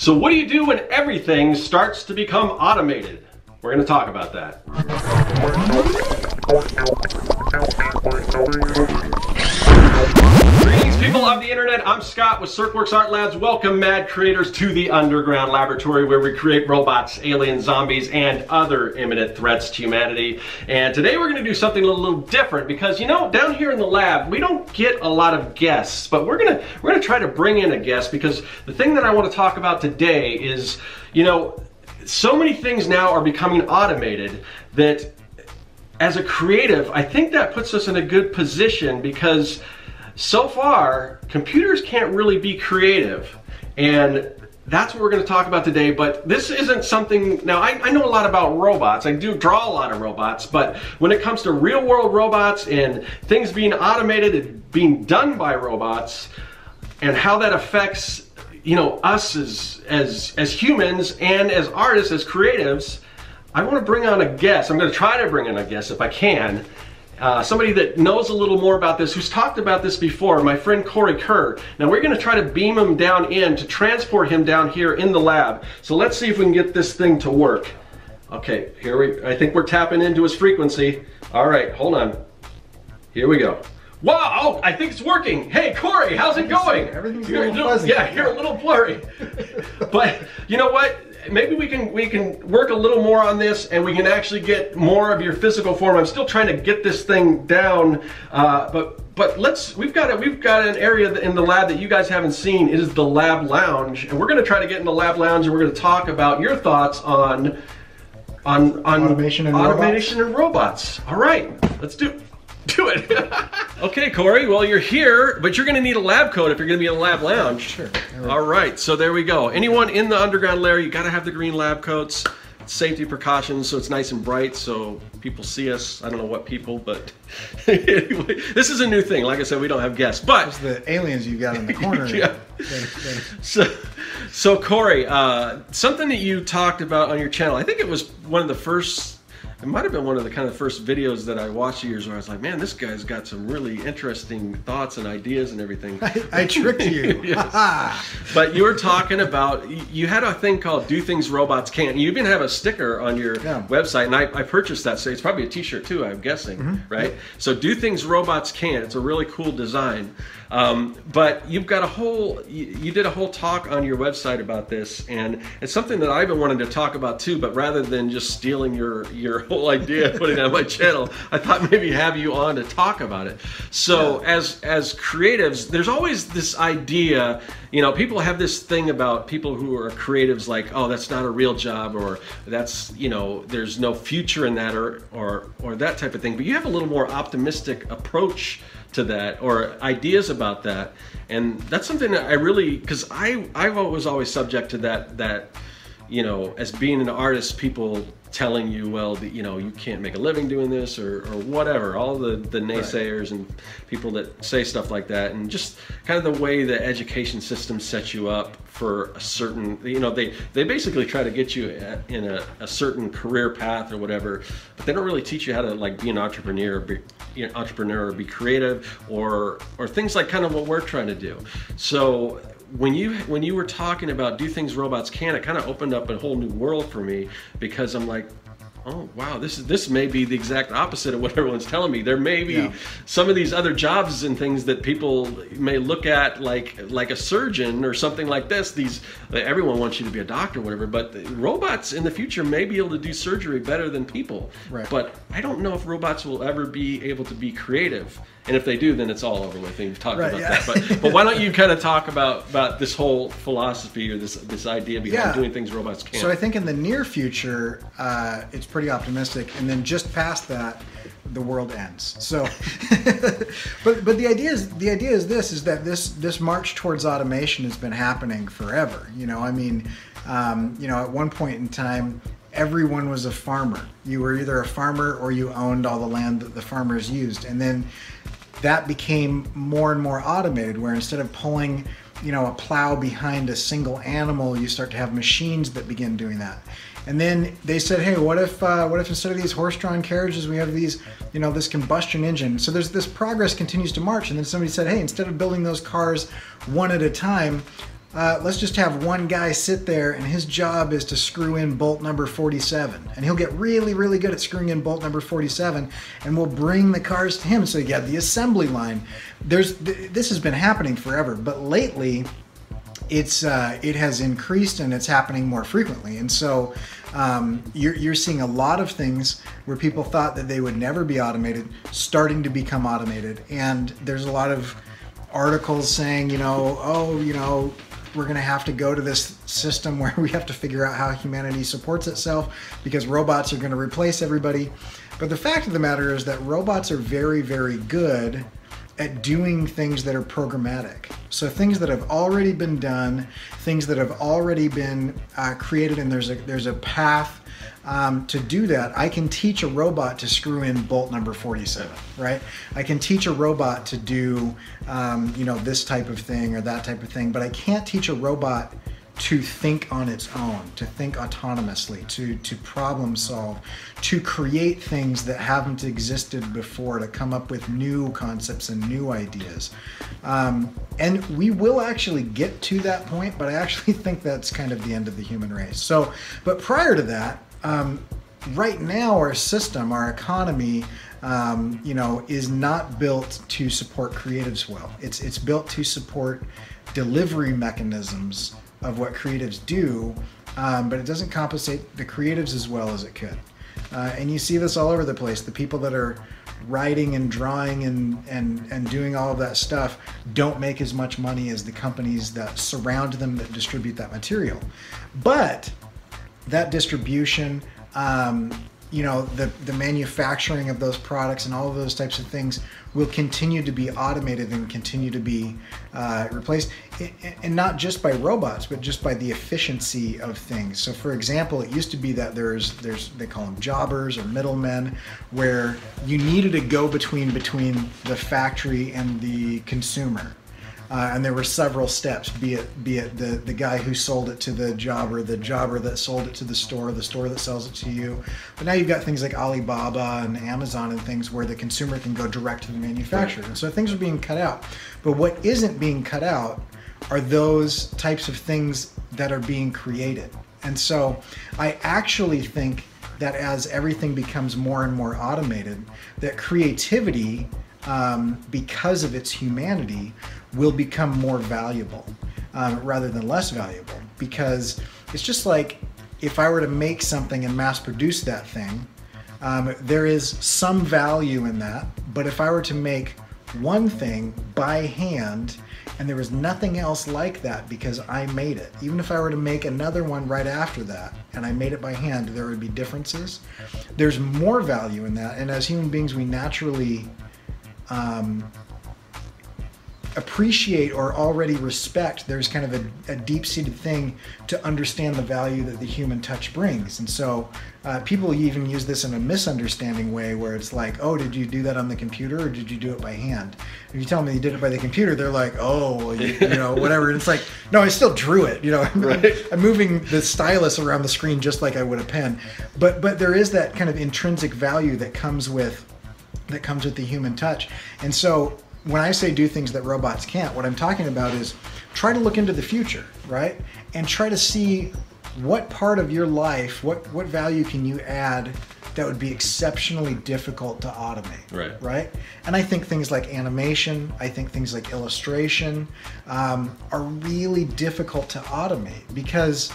So what do you do when everything starts to become automated? We're going to talk about that. Greetings, people of the internet. I'm Scott with Serkworks Art Labs. Welcome, mad creators, to the underground laboratory where we create robots, aliens, zombies, and other imminent threats to humanity. And today we're going to do something a little different because, you know, down here in the lab, we don't get a lot of guests, but we're gonna try to bring in a guest because the thing that I want to talk about today is, you know, so many things now are becoming automated that as a creative, I think that puts us in a good position because so far, computers can't really be creative. And that's what we're going to talk about today, but this isn't something, now I know a lot about robots, I do draw a lot of robots, but when it comes to real world robots and things being automated and being done by robots and how that affects, you know, us as humans and as artists, as creatives, I want to bring on a guest. I'm going to try to bring in a guest if I can. Somebody that knows a little more about this, who's talked about this before, my friend Cory Kerr. Now we're going to try to beam him down in to transport him down here in the lab. So let's see if we can get this thing to work. Okay, I think we're tapping into his frequency. All right, hold on. Here we go. Wow, oh, I think it's working. Hey, Cory, how's it going? Everything's a little fuzzy. Yeah, you're a little blurry. But you know what? Maybe we can work a little more on this and we can actually get more of your physical form. I'm still trying to get this thing down, but we've got an area in the lab that you guys haven't seen. It is the lab lounge, and we're going to try to get in the lab lounge and we're going to talk about your thoughts on automation and robots. All right, let's do it. Okay, Cory, well, you're here, but you're going to need a lab coat if you're going to be in the lab lounge. Sure. All right, so there we go. Anyone in the underground lair, you got to have the green lab coats. Safety precautions, so it's nice and bright so people see us. I don't know what people, but anyway, this is a new thing. Like I said, we don't have guests, but it's the aliens you got in the corner. Yeah. So Cory, something that you talked about on your channel, I think it was one of the first, it might have been one of the kind of first videos that I watched of yours where I was like, man, this guy's got some really interesting thoughts and ideas and everything. I tricked you. But you were talking about, you had a thing called Do Things Robots Can't. You even have a sticker on your website, and I purchased that, so it's probably a t-shirt too, I'm guessing, right? So Do Things Robots Can't, it's a really cool design. But you've got you did a whole talk on your website about this, and it's something that I've been wanting to talk about too, but rather than just stealing your whole idea and putting it on my channel, I thought maybe have you on to talk about it. So as creatives, there's always this idea, you know, people have this thing about people who are creatives like, oh, that's not a real job, or that's, you know, there's no future in that, or that type of thing. But you have a little more optimistic approach to that, or ideas about that, and that's something that I really, because I was always subject to that, you know, as being an artist, people telling you, well, you know, you can't make a living doing this, or whatever, all the naysayers and people that say stuff like that, and just kind of the way the education system sets you up for a certain, you know, they basically try to get you in a certain career path or whatever, but they don't really teach you how to like be an entrepreneur, or be creative, or things like kind of what we're trying to do. So when you were talking about Do Things Robots Can, it kind of opened up a whole new world for me, because I'm like, oh wow, this may be the exact opposite of what everyone's telling me. There may be some of these other jobs and things that people may look at like a surgeon or something like this. Everyone wants you to be a doctor or whatever, but robots in the future may be able to do surgery better than people. Right. But I don't know if robots will ever be able to be creative. And if they do, then it's all over with. We've talked about that. But why don't you kind of talk about this whole philosophy, or this idea behind doing things robots can't? So I think in the near future, it's pretty optimistic, and then just past that, the world ends. So, but the idea is this march towards automation has been happening forever. You know, I mean, you know, at one point in time, everyone was a farmer. You were either a farmer or you owned all the land that the farmers used, and then that became more and more automated, where instead of pulling, you know, a plow behind a single animal, you start to have machines that begin doing that. And then they said, hey, what if instead of these horse-drawn carriages, we have these, you know, this combustion engine? So this progress continues to march. And then somebody said, hey, instead of building those cars one at a time, let's just have one guy sit there and his job is to screw in bolt number 47. And he'll get really, really good at screwing in bolt number 47, and we'll bring the cars to him. So you got the assembly line. This has been happening forever, but lately it has increased and it's happening more frequently. And so you're seeing a lot of things where people thought that they would never be automated starting to become automated. And there's a lot of articles saying, we're going to have to go to this system where we have to figure out how humanity supports itself because robots are going to replace everybody. But the fact of the matter is that robots are very, very good at doing things that are programmatic. So things that have already been done, things that have already been created, and there's a path to do that. I can teach a robot to screw in bolt number 47, right? I can teach a robot to do, this type of thing or that type of thing, but I can't teach a robot to think on its own, to think autonomously, to problem solve, to create things that haven't existed before, to come up with new concepts and new ideas. And we will actually get to that point, but I actually think that's kind of the end of the human race. So, but prior to that, right now our system, our economy, is not built to support creatives well. It's built to support delivery mechanisms of what creatives do, but it doesn't compensate the creatives as well as it could. And you see this all over the place. The people that are writing and drawing and doing all of that stuff don't make as much money as the companies that surround them that distribute that material. But that distribution, the manufacturing of those products and all of those types of things will continue to be automated and continue to be replaced, and not just by robots, but just by the efficiency of things. So for example, it used to be that there's they call them jobbers or middlemen, where you needed to go between the factory and the consumer. And there were several steps, be it the guy who sold it to the jobber that sold it to the store that sells it to you. But now you've got things like Alibaba and Amazon and things where the consumer can go direct to the manufacturer. And so things are being cut out. But what isn't being cut out are those types of things that are being created. And so I actually think that as everything becomes more and more automated, that creativity, because of its humanity, will become more valuable rather than less valuable. Because it's just like if I were to make something and mass produce that thing, there is some value in that. But if I were to make one thing by hand and there was nothing else like that because I made it, even if I were to make another one right after that and I made it by hand, there would be differences. There's more value in that. And as human beings, we naturally appreciate or already respect. There's kind of a deep-seated thing to understand the value that the human touch brings. And so people even use this in a misunderstanding way where it's like, oh, did you do that on the computer or did you do it by hand? If you tell them you did it by the computer, they're like, oh, well, whatever. And it's like, no, I still drew it. Right. I'm moving the stylus around the screen just like I would a pen. But there is that kind of intrinsic value that comes with the human touch. And so when I say do things that robots can't, what I'm talking about is try to look into the future, right? And try to see what part of your life, what value can you add that would be exceptionally difficult to automate, right? And I think things like animation, I think things like illustration are really difficult to automate because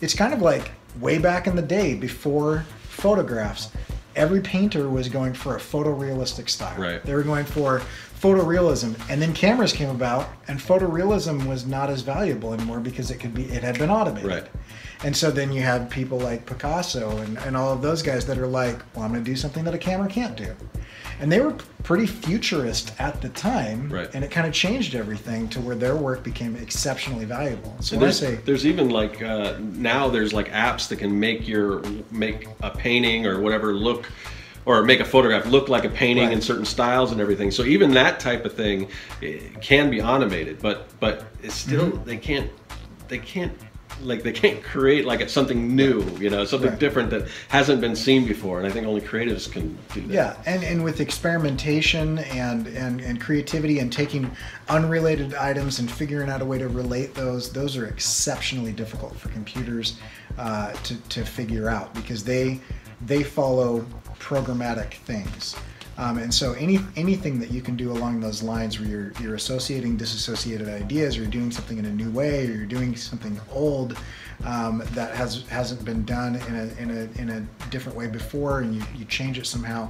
it's kind of like way back in the day before photographs. Every painter was going for a photorealistic style. Right. They were going for photorealism, and then cameras came about, and photorealism was not as valuable anymore because it had been automated. Right. And so then you have people like Picasso and all of those guys that are like, well, I'm going to do something that a camera can't do. And they were pretty futurist at the time, right. And it kind of changed everything to where their work became exceptionally valuable. So there's even like now there's like apps that can make a painting or whatever look, or make a photograph look like a painting, right, in certain styles and everything. So even that type of thing can be automated, but it's still, mm-hmm, they can't like they can't create like something new, you know, something different that hasn't been seen before. And I think only creatives can do that. Yeah, and with experimentation and creativity and taking unrelated items and figuring out a way to relate those are exceptionally difficult for computers to figure out, because they follow programmatic things. And so anything that you can do along those lines, where you're associating disassociated ideas, or you're doing something in a new way, or you're doing something old that hasn't been done in a different way before, and you change it somehow,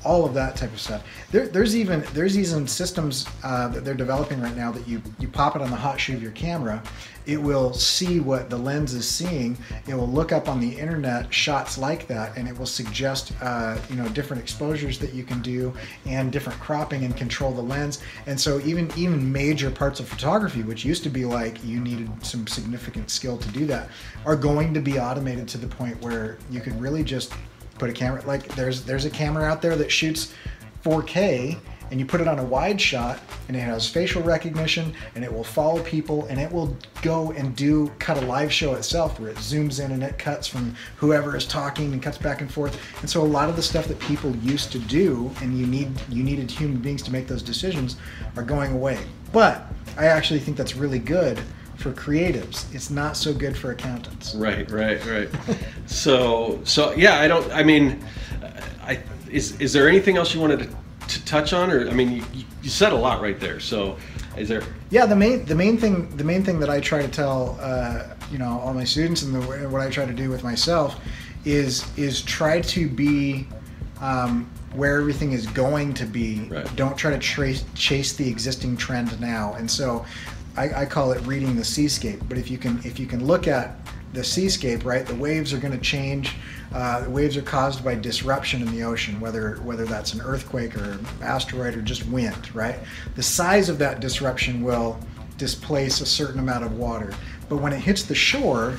all of that type of stuff. There's even systems that they're developing right now that you pop it on the hot shoe of your camera. It will see what the lens is seeing. It will look up on the internet shots like that, and it will suggest different exposures that you can do, and different cropping, and control the lens. And so even major parts of photography, which used to be like you needed some significant skill to do that, are going to be automated to the point where you can really just put a camera, like there's a camera out there that shoots 4K, and you put it on a wide shot, and it has facial recognition, and it will follow people, and it will go and cut a live show itself, where it zooms in and it cuts from whoever is talking and cuts back and forth. And so a lot of the stuff that people used to do, and you needed human beings to make those decisions, are going away. But I actually think that's really good for creatives. It's not so good for accountants. Right. So yeah, is there anything else you wanted to touch on, or I mean, you said a lot right there. So is there? Yeah, the main thing that I try to tell all my students, and what I try to do with myself is try to be where everything is going to be. Right. Don't try to chase the existing trend now. And so I call it reading the seascape. But if you can look at the seascape, right, the waves are going to change. The waves are caused by disruption in the ocean, whether that's an earthquake or an asteroid or just wind, right? The size of that disruption will displace a certain amount of water. But when it hits the shore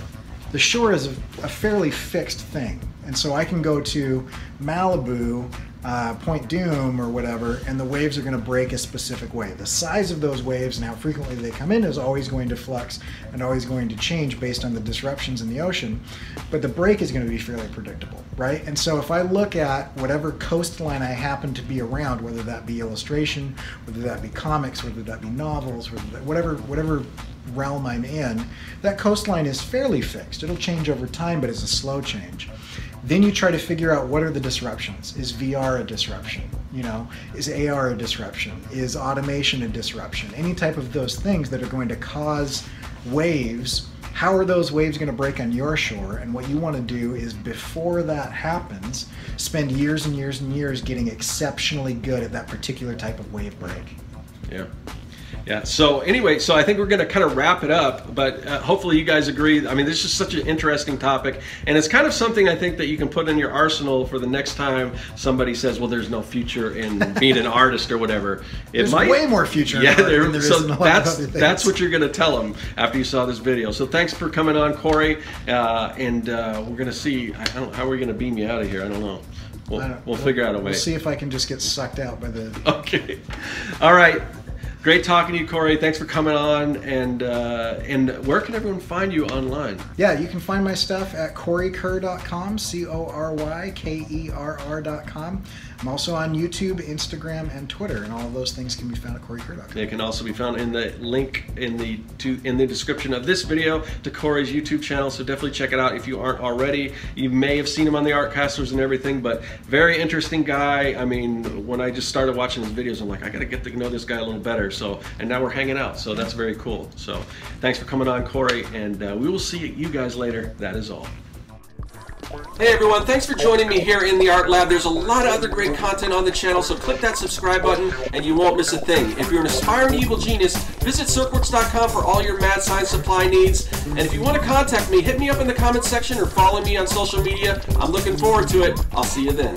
is a fairly fixed thing. And so I can go to Malibu, Point Doom or whatever, and the waves are going to break a specific way. The size of those waves and how frequently they come in is always going to flux and always going to change based on the disruptions in the ocean, but the break is going to be fairly predictable, right? And so if I look at whatever coastline I happen to be around, whether that be illustration, whether that be comics, whether that be novels, whatever realm I'm in, that coastline is fairly fixed. It'll change over time, but it's a slow change. Then you try to figure out, what are the disruptions? Is VR a disruption? Is AR a disruption? Is automation a disruption? Any type of those things that are going to cause waves. How are those waves going to break on your shore? And what you want to do is, before that happens, spend years and years and years getting exceptionally good at that particular type of wave break. Yeah. So anyway, I think we're going to kind of wrap it up, but hopefully you guys agree. I mean, this is such an interesting topic, and it's kind of something I think that you can put in your arsenal for the next time somebody says, well, there's no future in being an artist or whatever. There's way more future in art than there is in a lot of other things. That's what you're going to tell them after you saw this video. So thanks for coming on, Cory, and we're going to see, how are we going to beam you out of here? I don't know. We'll figure out a way. We'll see if I can just get sucked out by the... Okay. All right. Great talking to you, Cory. Thanks for coming on. And where can everyone find you online? Yeah, you can find my stuff at CoryKerr.com, CoryKerr.com. I'm also on YouTube, Instagram, and Twitter, and all of those things can be found at CoryKerr.com. They can also be found in the link in the description of this video to Cory's YouTube channel, so definitely check it out if you aren't already. You may have seen him on the Artcasters and everything, but very interesting guy. I mean, when I just started watching his videos, I'm like, I gotta get to know this guy a little better. So, and now we're hanging out, so that's very cool. So thanks for coming on, Cory, and we will see you guys later. That is all. Hey everyone, thanks for joining me here in the Art Lab. There's a lot of other great content on the channel, so click that subscribe button and you won't miss a thing. If you're an aspiring evil genius, visit Serkworks.com for all your mad science supply needs. And if you want to contact me, hit me up in the comments section or follow me on social media. I'm looking forward to it. I'll see you then.